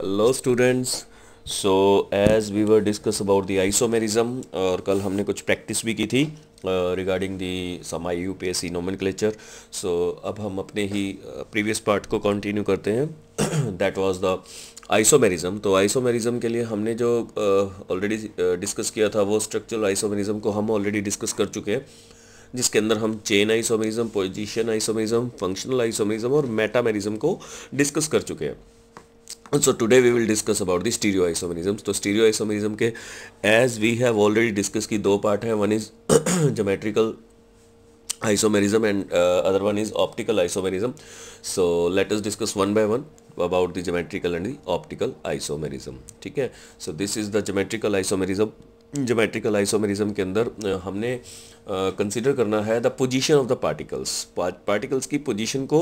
Hello students. So as we were discuss about the isomerism, और कल हमने कुछ प्रैक्टिस भी की थी regarding the some IUPAC nomenclature. So अब हम अपने ही प्रीवियस पार्ट को कंटिन्यू करते हैं। That was the isomerism. तो आइसोमेरिज्म के लिए हमने जो ऑलरेडी डिस्कस किया था वो स्ट्रक्चरल आइसोमेरिज्म को हम ऑलरेडी डिस्कस कर चुके हैं, जिसके अंदर हम chain isomerism, position isomerism, functional isomerism और मेटामेरिज्म को डिस्कस कर चुके हैं। So today we will discuss about the stereoisomerisms. तो stereoisomerism के as we have already discussed की दो पार्ट हैं, one is geometrical isomerism and other one is optical isomerism. So let us discuss one by one about the geometrical and the optical isomerism. ठीक है, so this is the geometrical isomerism. Geometrical isomerism के अंदर हमने consider करना है the position of the particles की position को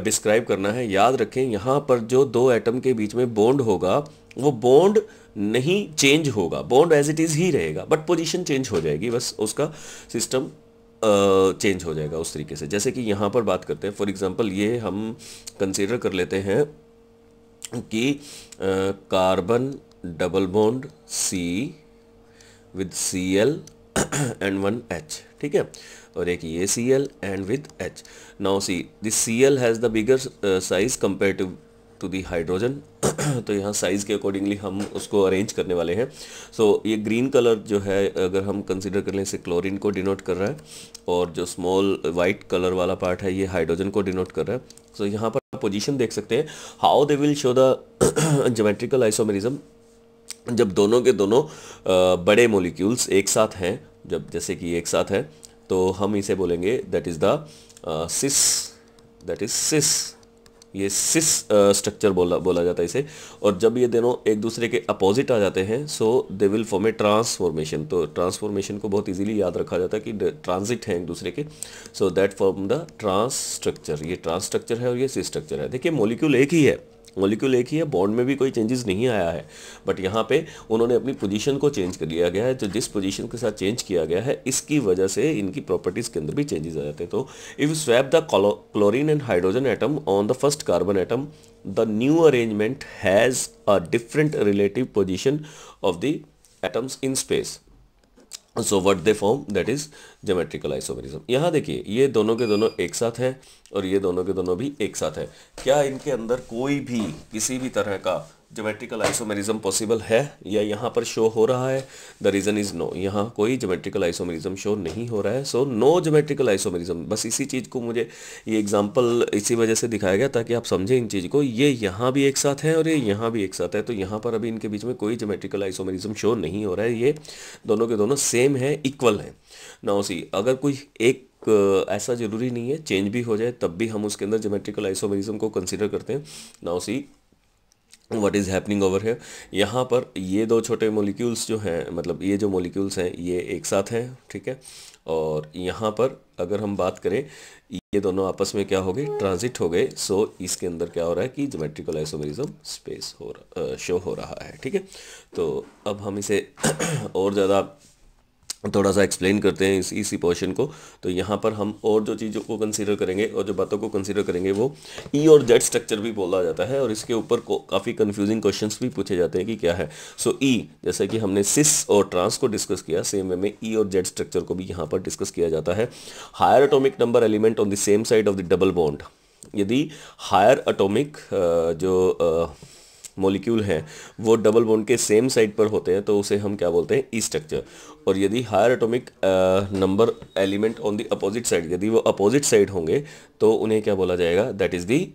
describe करना है। याद रखें, यहाँ पर जो दो एटम के बीच में बॉन्ड होगा वो बॉन्ड नहीं चेंज होगा, बॉन्ड एज इट इज़ ही रहेगा, बट पोजीशन चेंज हो जाएगी, बस उसका सिस्टम चेंज हो जाएगा उस तरीके से। जैसे कि यहाँ पर बात करते हैं, फॉर एग्जांपल ये हम कंसीडर कर लेते हैं कि carbon double bond C with Cl and one H, ठीक है, और एक ये Cl and with H. Now see, this Cl has the bigger size compared to the hydrogen. तो यहाँ साइज के अकॉर्डिंगली हम उसको अरेंज करने वाले हैं। सो ये ग्रीन कलर जो है, अगर हम कंसिडर कर लें, इसे क्लोरीन को डिनोट कर रहा है, और जो स्मॉल वाइट कलर वाला पार्ट है ये हाइड्रोजन को डिनोट कर रहा है। सो यहाँ पर पोजीशन देख सकते हैं, how they will show the geometrical isomerism. जब दोनों के दोनों बड़े मॉलिक्यूल्स एक साथ हैं, जब जैसे कि एक साथ है, तो हम इसे बोलेंगे दैट इज़ द सिस। ये सिस स्ट्रक्चर बोला जाता है इसे। और जब ये दोनों एक दूसरे के अपोजिट आ जाते हैं, so they will form a transformation. तो ट्रांसफॉर्मेशन को बहुत इजीली याद रखा जाता है कि ट्रांजिट है एक दूसरे के, so that form the trans structure. ये ट्रांस स्ट्रक्चर है और ये सिस स्ट्रक्चर है। देखिए, मॉलिक्यूल एक ही है, बॉन्ड में भी कोई चेंजेस नहीं आया है, बट यहाँ पे उन्होंने अपनी पोजीशन को चेंज कर लिया गया है। तो जिस पोजीशन के साथ चेंज किया गया है, इसकी वजह से इनकी प्रॉपर्टीज़ के अंदर भी चेंजेस आ जाते हैं। तो if swap the chlorine and hydrogen atom on the first carbon atom, the new arrangement has a different relative position of the atoms in space. So what they form, that is geometrical isomerism. यहाँ देखिए, ये दोनों के दोनों एक साथ हैं और ये दोनों के दोनों भी एक साथ है। क्या इनके अंदर कोई भी किसी भी तरह का ज्योमेट्रिकल आइसोमेरिज्म पॉसिबल है या यहाँ पर शो हो रहा है? The reason is no. यहाँ कोई ज्योमेट्रिकल आइसोमेरिज्म शो नहीं हो रहा है। So no geometrical isomerism. बस इसी चीज़ को मुझे ये एग्जांपल इसी वजह से दिखाया गया ताकि आप समझें इन चीज़ को। ये यहाँ भी एक साथ है और ये यहाँ भी एक साथ है, तो यहाँ पर अभी इनके बीच में कोई ज्योमेट्रिकल आइसोमेरिज्म शो नहीं हो रहा है। ये दोनों के दोनों सेम है, इक्वल है। नाउ सी, अगर कोई एक ऐसा ज़रूरी नहीं है, चेंज भी हो जाए तब भी हम उसके अंदर ज्योमेट्रिकल आइसोमेरिज्म को कंसिडर करते हैं। Now see what is happening over है। यहाँ पर ये दो छोटे मॉलिक्यूल्स जो हैं, मतलब ये जो मॉलिक्यूल्स हैं ये एक साथ हैं, ठीक है। और यहाँ पर अगर हम बात करें, ये दोनों आपस में क्या हो गए, ट्रांजिट हो गए। सो इसके अंदर क्या हो रहा है कि ज्योमेट्रिकल आइसोमेरिज्म स्पेस शो हो रहा है, ठीक है। तो अब हम इसे और ज़्यादा थोड़ा सा एक्सप्लेन करते हैं इसी पोर्शन को। तो यहाँ पर हम और जो चीज़ों को कंसीडर करेंगे और जो बातों को कंसीडर करेंगे वो ई और जेड स्ट्रक्चर भी बोला जाता है, और इसके ऊपर काफ़ी कंफ्यूजिंग क्वेश्चंस भी पूछे जाते हैं कि क्या है। सो ई, जैसे कि हमने सिस और ट्रांस को डिस्कस किया, सेम वे में ई और जेड स्ट्रक्चर को भी यहाँ पर डिस्कस किया जाता है। Higher atomic number element on the same side of the double bond. यदि हायर एटॉमिक जो मॉलिक्यूल हैं वो डबल बॉन्ड के सेम साइड पर होते हैं तो उसे हम क्या बोलते हैं, ई स्ट्रक्चर। और यदि higher atomic number element on the opposite side, यदि वो अपोजिट साइड होंगे तो उन्हें क्या बोला जाएगा, that is the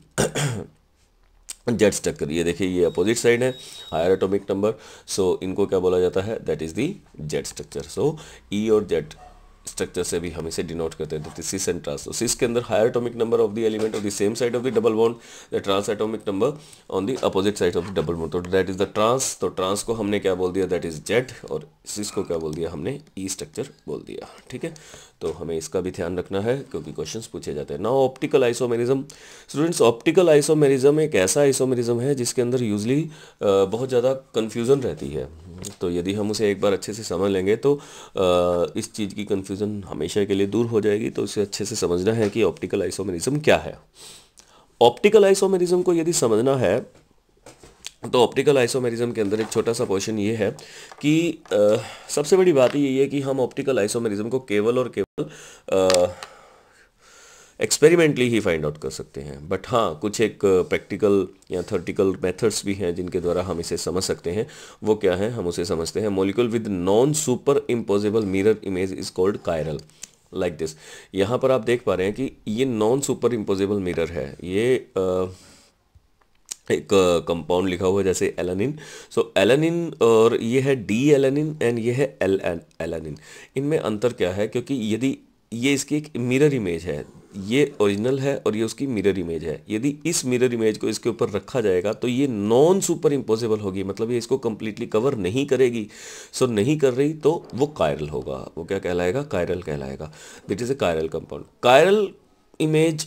Z structure. ये देखिए, ये अपोजिट साइड है, हायर एटॉमिक नंबर, सो इनको क्या बोला जाता है, that is the Z structure. So E और जेड स्ट्रक्चर से भी हम इसे डिनोट करते हैं, सिस एंड ट्रांस। तो सिस के अंदर higher atomic number of the element of the same side of the double bond, the trans atomic number on the opposite side of the double bond, तो that is the trans. तो trans को हमने क्या बोल दिया, that is Z, और सिस को क्या बोल दिया हमने, ई स्ट्रक्चर बोल दिया, ठीक है। तो हमें इसका भी ध्यान रखना है क्योंकि क्वेश्चंस पूछे जाते हैं। Now optical isomerism. Students, optical isomerism एक ऐसा आइसोमेरिज्म है जिसके अंदर यूजली बहुत ज़्यादा कन्फ्यूज़न रहती है। तो यदि हम उसे एक बार अच्छे से समझ लेंगे तो इस चीज़ की कन्फ्यूज़न हमेशा के लिए दूर हो जाएगी। तो इसे अच्छे से समझना है कि ऑप्टिकल आइसोमेरिज्म क्या है। ऑप्टिकल आइसोमेरिज्म को यदि समझना है तो ऑप्टिकल आइसोमेरिज्म के अंदर एक छोटा सा क्वेश्चन ये है कि सबसे बड़ी बात यही है कि हम ऑप्टिकल आइसोमेरिज्म को केवल और केवल एक्सपेरिमेंटली ही फाइंड आउट कर सकते हैं, बट हाँ कुछ एक प्रैक्टिकल या थ्योरेटिकल मेथड्स भी हैं जिनके द्वारा हम इसे समझ सकते हैं। वो क्या है, हम उसे समझते हैं। Molecule with non super impossible mirror image is called chiral, like this. यहाँ पर आप देख पा रहे हैं कि ये नॉन सुपर इम्पोजिबल मिरर है। ये एक कंपाउंड लिखा हुआ है जैसे एलानिन। सो एलानिन और ये है डी एलानिन एंड ये है एल एलानिन। इनमें अंतर क्या है, क्योंकि यदि ये इसकी एक मिरर इमेज है, ये ओरिजिनल है और ये उसकी मिरर इमेज है, यदि इस मिरर इमेज को इसके ऊपर रखा जाएगा तो ये नॉन सुपर इम्पोजिबल होगी, मतलब ये इसको कंप्लीटली कवर नहीं करेगी। सो नहीं कर रही तो वो कायरल होगा। वो क्या कहलाएगा, कायरल कहलाएगा। That is a chiral compound. Chiral image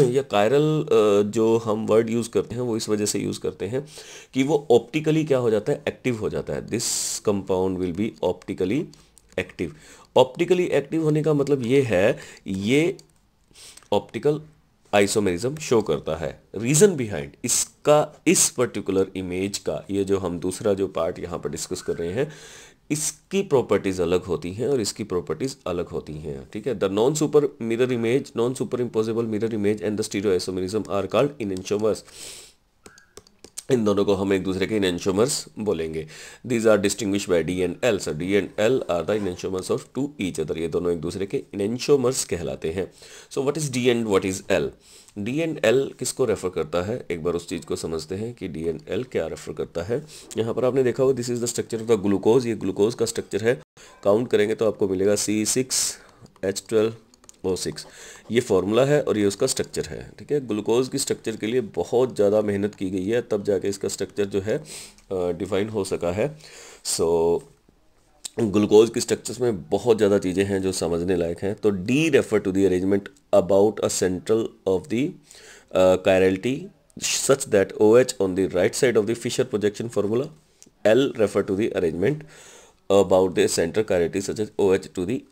या कायरल जो हम वर्ड यूज़ करते हैं वो इस वजह से यूज़ करते हैं कि वो ऑप्टिकली क्या हो जाता है, एक्टिव हो जाता है। This compound will be optically active. Optically active होने का मतलब ये है, ये ऑप्टिकल आइसोमेरिज्म शो करता है। रीज़न बिहाइंड इसका, इस पर्टिकुलर इमेज का, ये जो हम दूसरा जो पार्ट यहाँ पर डिस्कस कर रहे हैं, इसकी प्रॉपर्टीज अलग होती हैं और इसकी प्रॉपर्टीज अलग होती हैं। ठीक है, the non super mirror image, non super impossible mirror image and the stereo isomerism are called enantiomers. इन दोनों को हम एक दूसरे के इनएंटियोमर्स बोलेंगे। These are distinguish by D and L. So D and L are the enantiomers of to each other. ये दोनों एक दूसरे के इनएंटियोमर्स कहलाते हैं। So what is D and what is L? D and L किसको रेफर करता है, एक बार उस चीज़ को समझते हैं कि डी एंड एल क्या रेफर करता है। यहाँ पर आपने देखा होगा this is the structure of the glucose. ये ग्लूकोज का स्ट्रक्चर है। काउंट करेंगे तो आपको मिलेगा C6H12O6। ये फॉर्मूला है और ये उसका स्ट्रक्चर है। ठीक है, ग्लूकोज की स्ट्रक्चर के लिए बहुत ज़्यादा मेहनत की गई है, तब जाके इसका स्ट्रक्चर जो है डिफाइन हो सका है। सो ग्लूकोज की स्ट्रक्चर्स में बहुत ज़्यादा चीज़ें हैं जो समझने लायक हैं। तो D refer to the arrangement about a central of the chirality such that OH on the right side of the Fisher projection formula. L refer to the arrangement about the center chirality such as OH to the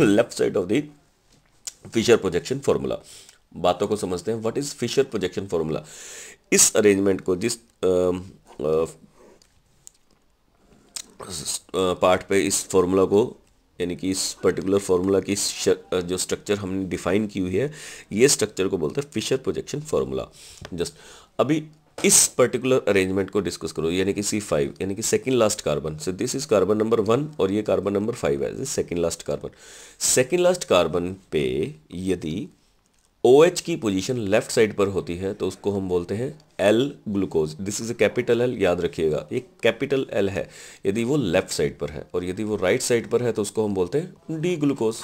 left side of the Fisher projection formula. बातों को समझते हैं। What is Fischer projection formula? इस arrangement को, जिस part पे इस formula को, यानी कि इस पर्टिकुलर फॉर्मूला की जो स्ट्रक्चर हमने डिफाइन की हुई है, ये स्ट्रक्चर को बोलते हैं फिशर प्रोजेक्शन फॉर्मूला। जस्ट अभी इस पर्टिकुलर अरेंजमेंट को डिस्कस करो, यानी कि C5, यानी कि second last carbon. So this is carbon number 1 और ये कार्बन नंबर 5 है, second last carbon. Second last carbon पे यदि OH की पोजीशन लेफ्ट साइड पर होती है तो उसको हम बोलते हैं L glucose. This is a capital L, याद रखिएगा ये कैपिटल L है यदि वो लेफ्ट साइड पर है, और यदि वो राइट साइड पर है तो उसको हम बोलते हैं D ग्लूकोज।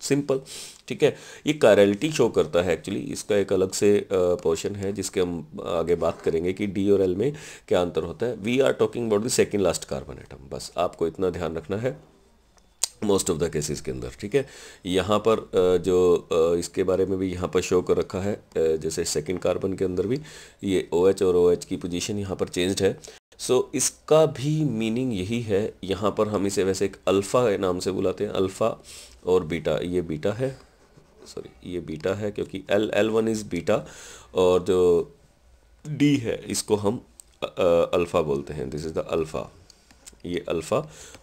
सिंपल। ठीक है, ये कायरलिटी शो करता है। एक्चुअली इसका एक अलग से पोर्शन है जिसके हम आगे बात करेंगे कि D और L में क्या अंतर होता है। We are talking about the second last carbon atom. बस आपको इतना ध्यान रखना है मोस्ट ऑफ द केसेस के अंदर। ठीक है, यहाँ पर जो इसके बारे में भी यहाँ पर शो कर रखा है, जैसे सेकंड कार्बन के अंदर भी ये OH और OH की पोजीशन यहाँ पर चेंज्ड है। सो इसका भी मीनिंग यही है। यहाँ पर हम इसे वैसे एक अल्फ़ा के नाम से बुलाते हैं, अल्फ़ा और बीटा। ये बीटा है, सॉरी ये बीटा है क्योंकि L1 इज़ बीटा, और जो D है इसको हम अल्फ़ा बोलते हैं। This is the alpha. ये अल्फ़ा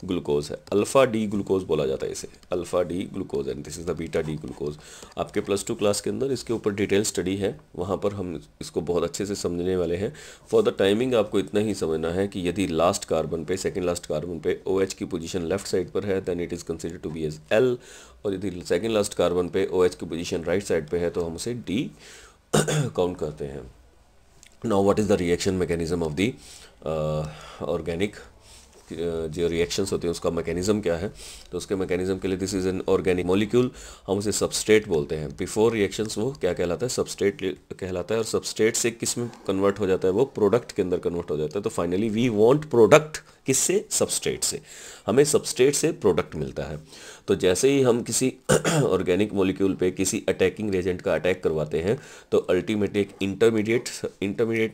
ग्लूकोज है, अल्फ़ा डी ग्लूकोज बोला जाता है इसे, alpha D glucose, and this is the beta D glucose. आपके +2 क्लास के अंदर इसके ऊपर डिटेल स्टडी है, वहाँ पर हम इसको बहुत अच्छे से समझने वाले हैं। फॉर द टाइमिंग आपको इतना ही समझना है कि यदि लास्ट कार्बन पे, सेकेंड लास्ट कार्बन पे OH की पोजीशन लेफ्ट साइड पर है then it is considered to be as L, और यदि सेकेंड लास्ट कार्बन पे OH की पोजीशन राइट साइड पे है तो हम उसे D काउंट करते हैं। Now what is the reaction mechanism of the organic, जो रिएक्शंस होते हैं उसका मैकेनिज्म क्या है? तो उसके मैकेनिज्म के लिए this is an organic molecule, हम उसे सबस्ट्रेट बोलते हैं। बिफोर रिएक्शंस वो क्या कहलाता है? सबस्ट्रेट कहलाता है, और सबस्ट्रेट से किस में कन्वर्ट हो जाता है? वो प्रोडक्ट के अंदर कन्वर्ट हो जाता है। तो फाइनली वी वांट प्रोडक्ट किससे? सबस्ट्रेट से। हमें सबस्ट्रेट से प्रोडक्ट मिलता है। तो जैसे ही हम किसी ऑर्गेनिक मॉलिक्यूल पे किसी अटैकिंग एजेंट का अटैक करवाते हैं तो अल्टीमेटली एक इंटरमीडिएट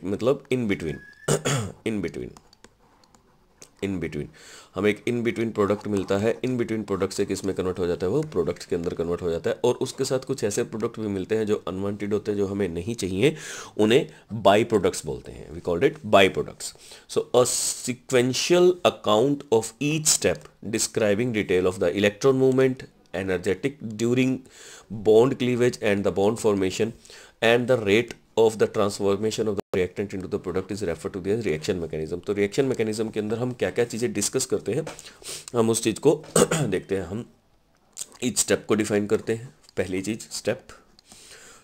मतलब इन बिटवीन इन बिटवीन, हमें एक इन बिटवीन प्रोडक्ट मिलता है। इन बिटवीन प्रोडक्ट से किस में कन्वर्ट हो जाता है, वो प्रोडक्ट के अंदर कन्वर्ट हो जाता है। और उसके साथ कुछ ऐसे प्रोडक्ट भी मिलते हैं जो अनवांटेड होते हैं, जो हमें नहीं चाहिए, उन्हें बाई प्रोडक्ट्स बोलते हैं। We called it byproducts. So a sequential account of each step describing detail of the electron movement, energetic during bond cleavage and the bond formation, and the rate of the transformation of the reactant into the product is referred to the reaction mechanism। तो reaction mechanism के अंदर हम क्या क्या चीज़ें discuss करते हैं, हम उस चीज़ को देखते हैं। हम each स्टेप को डिफाइन करते हैं, पहली चीज़ स्टेप,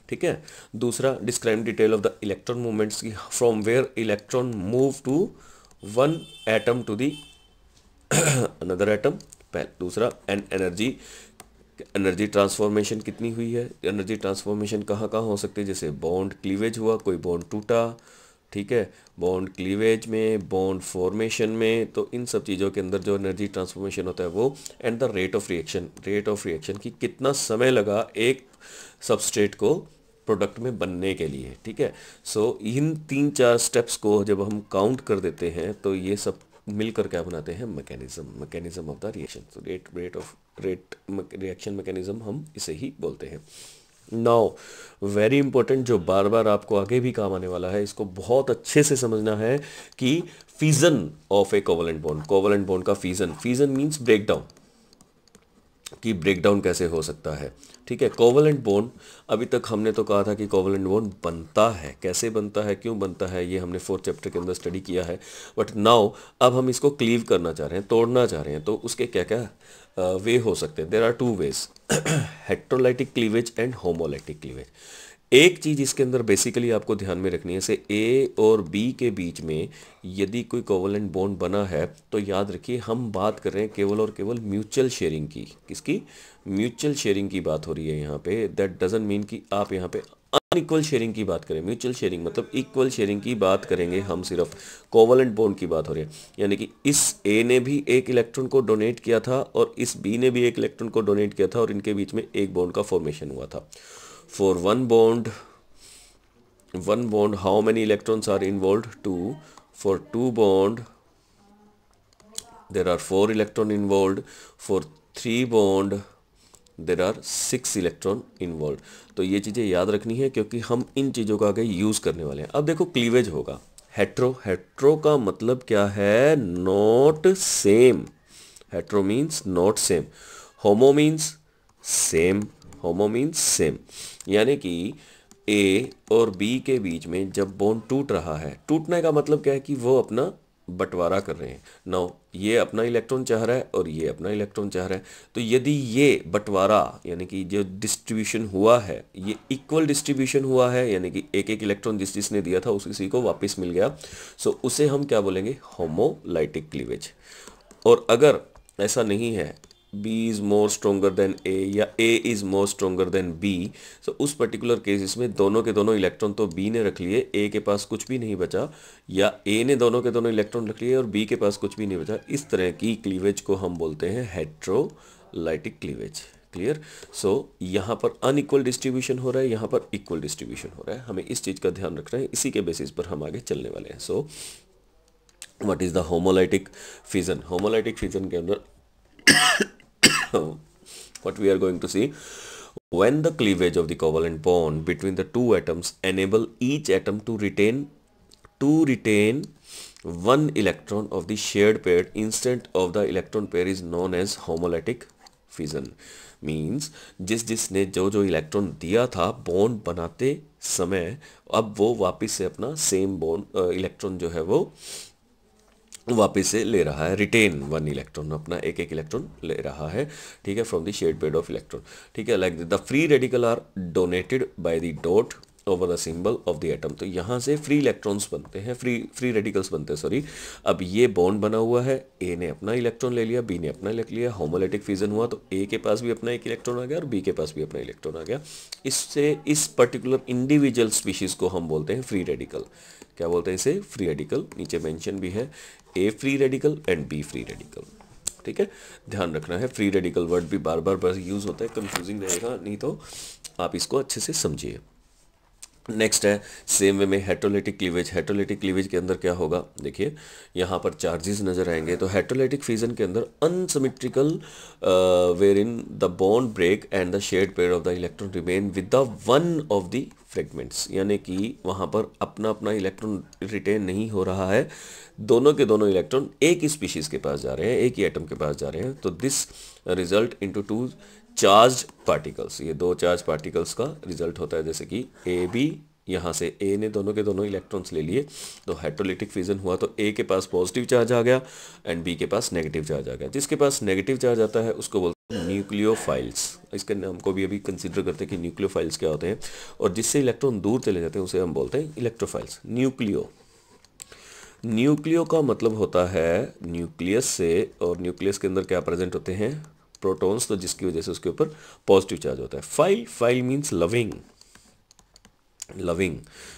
ठीक है। दूसरा, describe detail of the electron movements की, from where electron move to one atom to the another atom. दूसरा, एंड एनर्जी ट्रांसफॉर्मेशन कितनी हुई है, एनर्जी ट्रांसफॉर्मेशन कहाँ कहाँ हो सकती है, जैसे बॉन्ड क्लीवेज हुआ, कोई बॉन्ड टूटा, ठीक है, बॉन्ड क्लीवेज में, बॉन्ड फॉर्मेशन में, तो इन सब चीज़ों के अंदर जो एनर्जी ट्रांसफॉर्मेशन होता है वो, and the rate of reaction की कितना समय लगा एक सबस्ट्रेट को प्रोडक्ट में बनने के लिए, ठीक है। सो इन 3-4 स्टेप्स को जब हम काउंट कर देते हैं तो ये सब मिलकर क्या बनाते हैं, मैकेनिज्म ऑफ द रिएक्शन। तो रेट रिएक्शन मैकेनिज्म हम इसे ही बोलते हैं। नाउ वेरी इंपॉर्टेंट, जो बार बार आपको आगे भी काम आने वाला है, इसको बहुत अच्छे से समझना है कि fission of A covalent bond का फिजन मींस ब्रेकडाउन, कि ब्रेकडाउन कैसे हो सकता है, ठीक है। कोवलेंट बॉन्ड, अभी तक हमने तो कहा था कि कोवलेंट बॉन्ड बनता है, कैसे बनता है, क्यों बनता है, ये हमने 4th चैप्टर के अंदर स्टडी किया है। बट नाउ अब हम इसको क्लीव करना चाह रहे हैं, तोड़ना चाह रहे हैं, तो उसके क्या क्या वे हो सकते हैं। There are 2 ways, heterolytic cleavage and homolytic cleavage. एक चीज़ इसके अंदर बेसिकली आपको ध्यान में रखनी है, से ए और बी के बीच में यदि कोई कोवलेंट बॉन्ड बना है तो याद रखिए हम बात कर रहे हैं केवल और केवल म्यूचुअल शेयरिंग की। किसकी? म्यूचुअल शेयरिंग की बात हो रही है यहाँ पे। दैट डजंट मीन कि आप यहाँ पे अनइक्वल शेयरिंग की बात करें। म्यूचुअल शेयरिंग मतलब इक्वल शेयरिंग की बात करेंगे हम, सिर्फ कोवलेंट बॉन्ड की बात हो रही है। यानी कि इस ए ने भी एक इलेक्ट्रॉन को डोनेट किया था और इस बी ने भी एक इलेक्ट्रॉन को डोनेट किया था और इनके बीच में एक बॉन्ड का फॉर्मेशन हुआ था। For one bond, how many electrons are involved? 2. For 2 bond, there are 4 electron involved. For 3 bond, there are 6 electron involved. तो ये चीज़ें याद रखनी है क्योंकि हम इन चीज़ों का आगे यूज़ करने वाले हैं। अब देखो क्लीवेज होगा, हेट्रो का मतलब क्या है? Not same. Hetero means not same. Homo means same. यानी कि ए और बी के बीच में जब बॉन्ड टूट रहा है, टूटने का मतलब क्या है कि वो अपना बंटवारा कर रहे हैं। नाउ ये अपना इलेक्ट्रॉन चाह रहा है और ये अपना इलेक्ट्रॉन चाह रहा है, तो यदि ये बंटवारा यानी कि जो डिस्ट्रीब्यूशन हुआ है ये इक्वल डिस्ट्रीब्यूशन हुआ है, यानी कि एक एक इलेक्ट्रॉन जिसने दिया था उसी को वापस मिल गया, सो उसे हम क्या बोलेंगे? Homolytic cleavage. और अगर ऐसा नहीं है, B is more stronger then A या A is more stronger then B, सो उस पर्टिकुलर केसेस में दोनों के दोनों इलेक्ट्रॉन तो B ने रख लिए, A के पास कुछ भी नहीं बचा, या A ने दोनों के दोनों इलेक्ट्रॉन रख लिए और B के पास कुछ भी नहीं बचा। इस तरह की क्लीवेज को हम बोलते हैं हेट्रोलाइटिक क्लीवेज। क्लियर? सो यहाँ पर अनइक्वल डिस्ट्रीब्यूशन हो रहा है, यहाँ पर इक्वल डिस्ट्रीब्यूशन हो रहा है। हमें इस चीज़ का ध्यान रखना है, इसी के बेसिस पर हम आगे चलने वाले हैं। So what is the homolytic fission? Homolytic fission के अंदर what we are going to see, when the cleavage of the covalent bond between the two atoms enable each atom to retain one electron of the shared pair instead of the electron pair is known as homolytic fission। means जिसने जो electron दिया था bond बनाते समय, अब वो वापस से अपना सेम बॉन्ड इलेक्ट्रॉन जो है वो वापस से ले रहा है, रिटेन 1 इलेक्ट्रॉन, अपना एक एक इलेक्ट्रॉन ले रहा है, ठीक है, from the shared pair of electron, ठीक है। Like the free radical are donated by the dot over the symbol of the atom. तो यहाँ से फ्री इलेक्ट्रॉन्स बनते हैं, फ्री रेडिकल्स बनते हैं, सॉरी। अब ये बॉन्ड बना हुआ है, ए ने अपना इलेक्ट्रॉन ले लिया, बी ने अपना ले लिया, होमोलाइटिक फिजन हुआ तो ए के पास भी अपना एक इलेक्ट्रॉन आ गया और बी के पास भी अपना इलेक्ट्रॉन आ गया। इससे इस पर्टिकुलर इंडिविजुअल स्पीशीज को हम बोलते हैं फ्री रेडिकल। क्या बोलते हैं इसे? Free radical. नीचे मेंशन भी है, A free radical and B free radical, ठीक है। ध्यान रखना है, फ्री रेडिकल वर्ड भी बार बार यूज होता है, कंफ्यूजिंग रहेगा, नहीं तो आप इसको अच्छे से समझिए। नेक्स्ट है सेम वे में हेटेरोलिटिक क्लीवेज। हेटेरोलिटिक क्लीवेज के अंदर क्या होगा, देखिए यहाँ पर चार्जेस नजर आएंगे। तो हेटेरोलिटिक फिजन के अंदर unsymmetrical where in the bond break and the shared pair of the electron remain with the one of the fragments, यानी कि वहाँ पर अपना अपना इलेक्ट्रॉन रिटेन नहीं हो रहा है, दोनों के दोनों इलेक्ट्रॉन एक ही स्पीशीज के पास जा रहे हैं, एक ही एटम के पास जा रहे हैं। तो this result into two charge particles, ये दो चार्ज पार्टिकल्स का रिजल्ट होता है। जैसे कि ए बी, यहाँ से ए ने दोनों के दोनों इलेक्ट्रॉन्स ले लिए, तो हेटेरोलिटिक फिजन हुआ, तो ए के पास पॉजिटिव चार्ज आ गया एंड बी के पास नेगेटिव चार्ज आ गया। जिसके पास नेगेटिव चार्ज आता है उसको बोलते हैं न्यूक्लियोफाइल्स। इसके नाम को भी अभी कंसिडर करते हैं कि न्यूक्लियोफाइल्स क्या होते हैं, और जिससे इलेक्ट्रॉन दूर चले जाते हैं उसे हम बोलते हैं इलेक्ट्रोफाइल्स। न्यूक्लियो का मतलब होता है न्यूक्लियस से, और न्यूक्लियस के अंदर क्या प्रेजेंट होते हैं, प्रोटॉन्स, तो जिसकी वजह से उसके ऊपर पॉजिटिव चार्ज होता है। File means loving.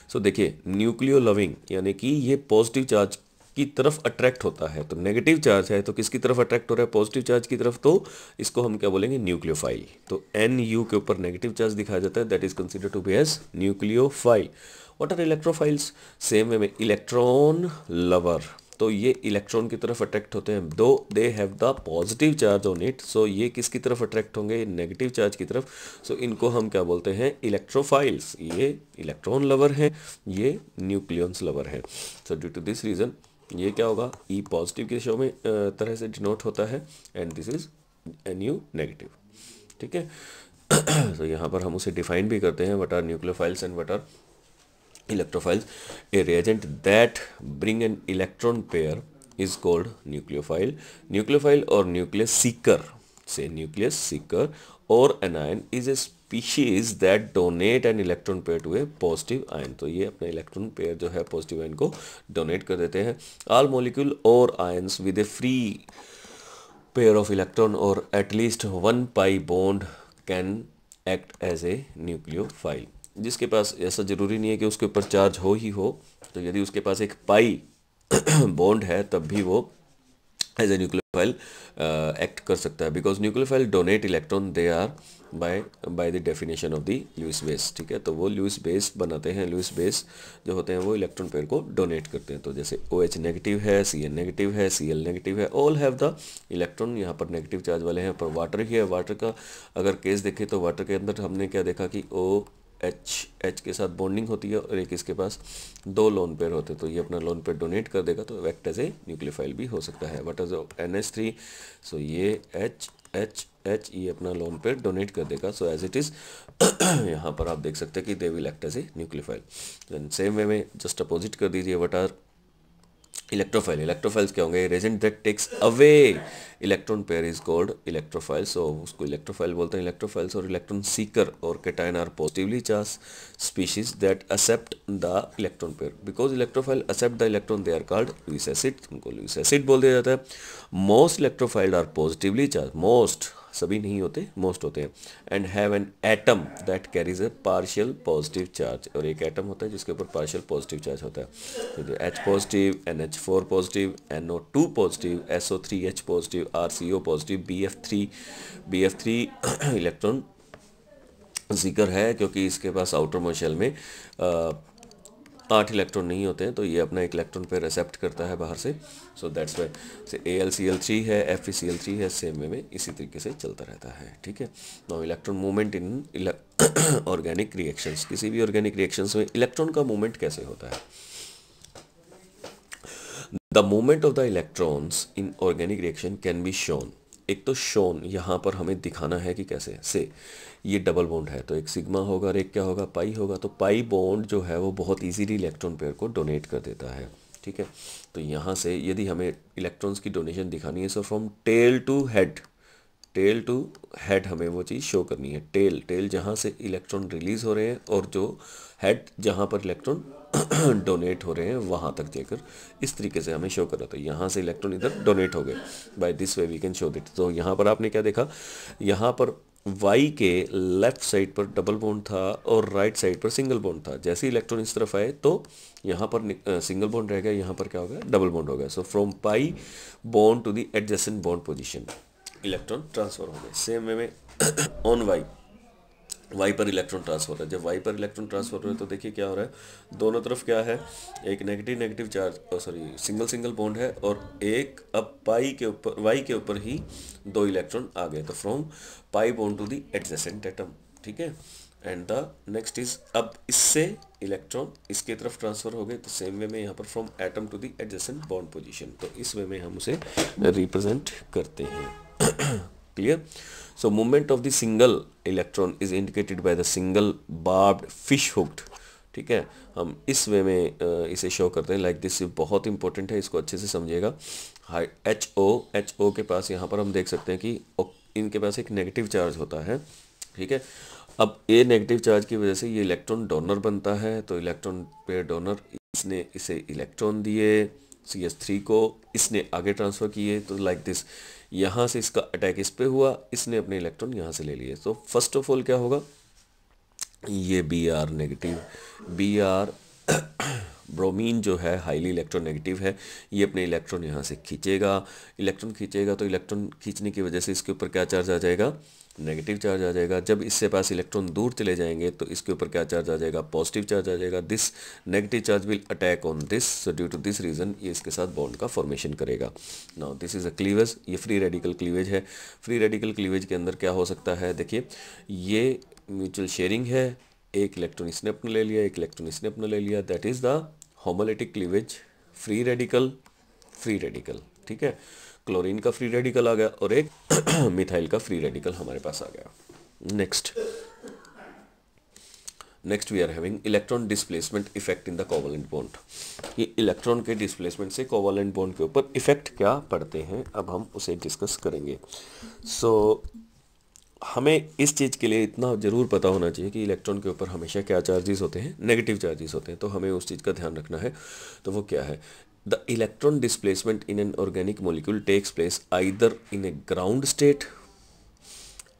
सो देखिए न्यूक्लियो लविंग, यानी कि ये पॉजिटिव चार्ज की तरफ अट्रैक्ट होता है। तो नेगेटिव चार्ज है तो किसकी तरफ अट्रैक्ट हो रहा है, पॉजिटिव चार्ज की तरफ, तो इसको हम क्या बोलेंगे, न्यूक्लियोफाइल। तो NU के ऊपर नेगेटिव चार्ज दिखाया जाता है, that is consider to be as nucleophile. What are electrophiles, same way में इलेक्ट्रॉन लवर, तो ये इलेक्ट्रॉन की तरफ अट्रैक्ट होते हैं, though they have the positive charge on it. So ये किसकी तरफ अट्रैक्ट होंगे, नेगेटिव चार्ज की तरफ। सो इनको हम क्या बोलते हैं, इलेक्ट्रोफाइल्स। ये इलेक्ट्रॉन लवर हैं, ये न्यूक्लियंस लवर हैं। So due to this reason ये क्या होगा, ई पॉजिटिव के शो में तरह से डिनोट होता है and this is NU negative. ठीक है। तो यहाँ पर हम उसे डिफाइन भी करते हैं, what are nucleophiles and what are electrophiles. A reagent that bring an electron pair is called nucleophile. Nucleophile or nucleus seeker, say nucleus seeker, or anion is a species that donate an electron pair to a positive ion. तो ये अपना electron pair जो है positive ion को donate कर देते हैं। All molecule or ions with a free pair of electron or at least one pi bond can act as a nucleophile. जिसके पास, ऐसा जरूरी नहीं है कि उसके ऊपर चार्ज हो ही हो, तो यदि उसके पास एक पाई बॉन्ड है तब भी वो एज ए न्यूक्लियोफाइल एक्ट कर सकता है, because nucleophile donate electron, they are by the definition of the Lewis base. ठीक है, तो वो लुईस बेस बनाते हैं, लुईस बेस जो होते हैं वो इलेक्ट्रॉन पेयर को डोनेट करते हैं। तो जैसे OH नेगेटिव है, CN नेगेटिव है, Cl नेगेटिव है, ऑल हैव द इलेक्ट्रॉन यहाँ पर नेगेटिव चार्ज वाले हैं। पर वाटर ही है, वाटर का अगर केस देखें तो वाटर के अंदर हमने क्या देखा कि OH के साथ बॉन्डिंग होती है और एक इसके पास दो लोन पेयर होते हैं, तो ये अपना लोन पेयर डोनेट कर देगा, तो एक्ट एज ए न्यूक्लियोफाइल भी हो सकता है। व्हाट इज NH3, सो ये H ये अपना लोन पेयर डोनेट कर देगा। सो एज इट इज यहाँ पर आप देख सकते हैं कि they will act as a nucleophile. Then same way में जस्ट अपोजिट कर दीजिए, व्हाट आर इलेक्ट्रोफाइल। इलेक्ट्रोफाइल्स क्या होंगे, reagent that takes away electron pair is called electrophile. So उसको इलेक्ट्रोफाइल बोलते हैं। इलेक्ट्रोफाइल्स और इलेक्ट्रॉन सीकर और cation are positively charge species that accept the electron pair. Because electrophile accept the electron they are called Lewis acid, उनको Lewis acid बोल दिया जाता है। Most electrophile are positively charge, most, सभी नहीं होते, मोस्ट होते हैं, and have an atom that carries a partial positive charge, और एक एटम होता है जिसके ऊपर पार्शियल पॉजिटिव चार्ज होता है। तो H positive, NH4 positive, NO2 positive, SO3H positive, RCO positive, BF3 electron Sikar है, क्योंकि इसके पास आउटर मोस्ट शेल में 8 इलेक्ट्रॉन नहीं होते हैं, तो ये अपना एक इलेक्ट्रॉन पेयर एक्सेप्ट करता है बाहर से। सो दैट्स वाई से AlCl3 है, FeCl3 है, सेम वे में इसी तरीके से चलता रहता है। ठीक है। Now electron movement in organic reactions, किसी भी ऑर्गेनिक रिएक्शंस में इलेक्ट्रॉन का मूवमेंट कैसे होता है। The movement of the electrons in organic reaction can be shown. एक तो शोन यहाँ पर हमें दिखाना है कि कैसे, से ये डबल बॉन्ड है तो एक सिग्मा होगा और एक क्या होगा, पाई होगा। तो पाई बॉन्ड जो है वो बहुत इजीली इलेक्ट्रॉन पेयर को डोनेट कर देता है। ठीक है। तो यहाँ से यदि हमें इलेक्ट्रॉन्स की डोनेशन दिखानी है, so from tail to head हमें वो चीज़ शो करनी है। टेल जहाँ से इलेक्ट्रॉन रिलीज हो रहे हैं और जो हेड जहाँ पर इलेक्ट्रॉन डोनेट हो रहे हैं वहाँ तक जाकर इस तरीके से हमें शो करा। तो यहाँ से इलेक्ट्रॉन इधर डोनेट हो गए, by this way we can show that. तो यहाँ पर आपने क्या देखा, यहाँ पर Y के लेफ्ट साइड पर डबल बॉन्ड था और राइट साइड पर सिंगल बॉन्ड था। जैसे इलेक्ट्रॉन इस तरफ आए तो यहाँ पर सिंगल बॉन्ड रह गया, यहाँ पर क्या हो गया, डबल बॉन्ड हो गया। So from pi bond to the adjacent bond position electron transfer हो गए। सेम वे में ऑन Y वाई पर इलेक्ट्रॉन ट्रांसफर है। जब वाई पर इलेक्ट्रॉन ट्रांसफर हो रहा है तो देखिए क्या हो रहा है, दोनों तरफ क्या है, एक negative negative charge, sorry single single bond है, और एक अब पाई के ऊपर, वाई के ऊपर ही दो इलेक्ट्रॉन आ गए, तो from pi bond to the adjacent atom, ठीक है। एंड द नेक्स्ट इज, अब इससे इलेक्ट्रॉन इसके तरफ ट्रांसफर हो गए, तो सेम वे में यहाँ पर from atom to the adjacent bond position, तो इस वे में हम उसे रिप्रेजेंट करते हैं। Clear. So movement of the single electron is indicated by the single barbed fish hooked, ठीक है। हम इस वे में इसे शो करते हैं लाइक दिस। बहुत इंपॉर्टेंट है, इसको अच्छे से समझिएगा। एच ओ के पास यहाँ पर हम देख सकते हैं कि इनके पास एक नेगेटिव चार्ज होता है, ठीक है। अब ये नेगेटिव चार्ज की वजह से ये इलेक्ट्रॉन डोनर बनता है, तो इलेक्ट्रॉन पेयर डोनर, इसने इसे इलेक्ट्रॉन दिए CH3 को, इसने आगे ट्रांसफ़र किए, तो लाइक दिस, यहाँ से इसका अटैक इस पे हुआ, इसने अपने इलेक्ट्रॉन यहाँ से ले लिए। तो फर्स्ट ऑफ ऑल क्या होगा, ये Br नेगेटिव, Br ब्रोमीन जो है हाईली इलेक्ट्रोनेगेटिव है, ये अपने इलेक्ट्रॉन यहाँ से खींचेगा, इलेक्ट्रॉन खींचेगा, तो इलेक्ट्रॉन खींचने की वजह से इसके ऊपर क्या चार्ज आ जाएगा, नेगेटिव चार्ज आ जाएगा। जब इससे पास इलेक्ट्रॉन दूर चले जाएंगे तो इसके ऊपर क्या चार्ज आ जाएगा, पॉजिटिव चार्ज आ जाएगा। This negative charge will attack on this, so due to this reason ये इसके साथ बॉन्ड का फॉर्मेशन करेगा। Now this is a cleavage, ये फ्री रेडिकल क्लीवेज है। फ्री रेडिकल क्लीवेज के अंदर क्या हो सकता है, देखिए ये म्यूचुअल शेयरिंग है, एक इलेक्ट्रॉन इसने अपना ले लिया, एक इलेक्ट्रॉन इसने अपना ले लिया, that is the homolytic cleavage, free radical, free radical, ठीक है। क्लोरीन का फ्री रेडिकल आ गया और एक मिथाइल का फ्री रेडिकल हमारे पास आ गया। Next we are having electron displacement effect in the covalent bond. ये इलेक्ट्रॉन के डिस्प्लेसमेंट से कोवलेंट बॉन्ड के ऊपर इफेक्ट क्या पड़ते हैं, अब हम उसे डिस्कस करेंगे। सो हमें इस चीज़ के लिए इतना ज़रूर पता होना चाहिए कि इलेक्ट्रॉन के ऊपर हमेशा क्या चार्जेस होते हैं, नेगेटिव चार्जेस होते हैं, तो हमें उस चीज़ का ध्यान रखना है। तो वो क्या है, the electron displacement in an organic molecule takes place either in a ground state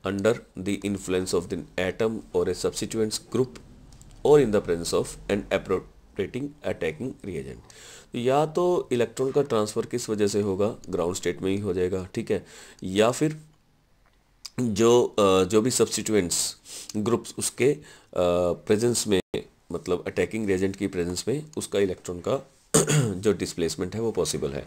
under the influence of the atom or a substituents group or in the presence of an appropriating attacking reagent. या तो electron का transfer किस वजह से होगा, ground state में ही हो जाएगा, ठीक है, या फिर जो भी सब्स्टिट्यूएंट्स ग्रुप्स उसके प्रेजेंस में, मतलब अटैकिंग रिएजेंट की प्रेजेंस में उसका इलेक्ट्रॉन का जो डिस्प्लेसमेंट है वो पॉसिबल है।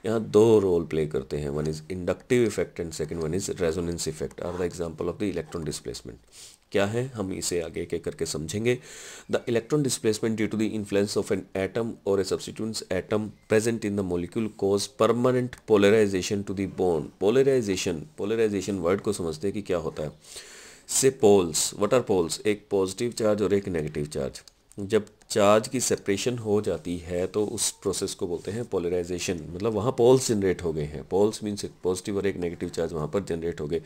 यहाँ दो रोल प्ले करते हैं, one is inductive effect and second one is resonance effect are the example of the electron displacement. क्या है, हम इसे आगे एक एक करके समझेंगे। The electron displacement due to the influence of an atom or a substituents atom present in the molecule cause permanent polarisation to the bond. Polarisation word को समझते हैं कि क्या होता है। Say poles, what are poles, एक positive charge और एक नेगेटिव चार्ज। जब चार्ज की सेपरेशन हो जाती है तो उस प्रोसेस को बोलते हैं पोलराइजेशन, मतलब वहाँ पोल्स जनरेट हो गए हैं। पोल्स मीन्स एक पॉजिटिव और एक नेगेटिव चार्ज वहाँ पर जनरेट हो गए।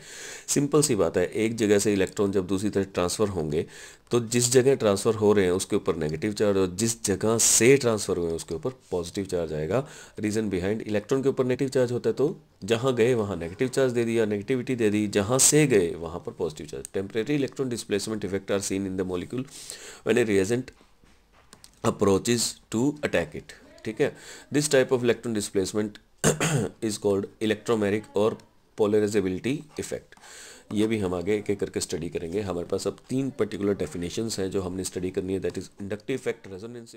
सिंपल सी बात है, एक जगह से इलेक्ट्रॉन जब दूसरी तरफ ट्रांसफ़र होंगे तो जिस जगह ट्रांसफ़र हो रहे हैं उसके ऊपर नेगेटिव चार्ज और जिस जगह से ट्रांसफ़र हुए हैं उसके ऊपर पॉजिटिव चार्ज आएगा। रीज़न बिहाइंड, इलेक्ट्रॉन के ऊपर नेगेटिव चार्ज होता है तो जहाँ गए वहाँ नेगेटिव चार्ज दे दिया, नेगेटिविटी दे दी, जहाँ से गए वहाँ पर positive charge. Temporary electron displacement effect are seen in the molecule when a reagent approaches to attack it, ठीक है। This type of electron displacement is called electromeric और पोलराइजेबिलिटी इफेक्ट। ये भी हम आगे एक एक करके स्टडी करेंगे। हमारे पास अब 3 पर्टिकुलर डेफिनेशंस हैं जो हमने स्टडी करनी है, that is inductive effect, resonance